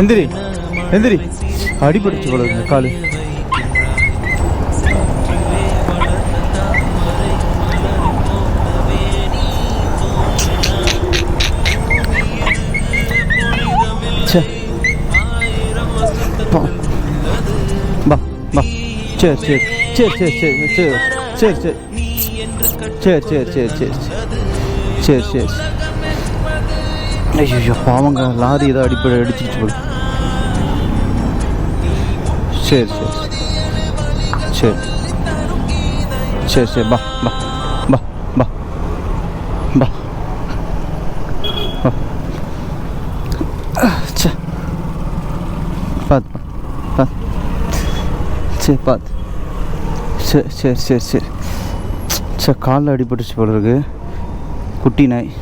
எந்திரி எந்திரி. அடிபடிச்சு போல இருக்கு காலு. பா பா. சரி சரி சரி சரி சரி சரி சரி சரி சரி சரி சரி சரி சரி சரி. ஐயோ பாவங்க, லாரி ஏதோ அடிச்சிருச்சு போல. சரி சரி சரி சரி சரி. பா பா பா பா பா பா. சே பார்த்து பார்த்து. சரி பார்த்து. சரி சரி சரி சரி. சரி காலில் அடிபட்டுச்சு போல இருக்கு. குட்டி நாய்.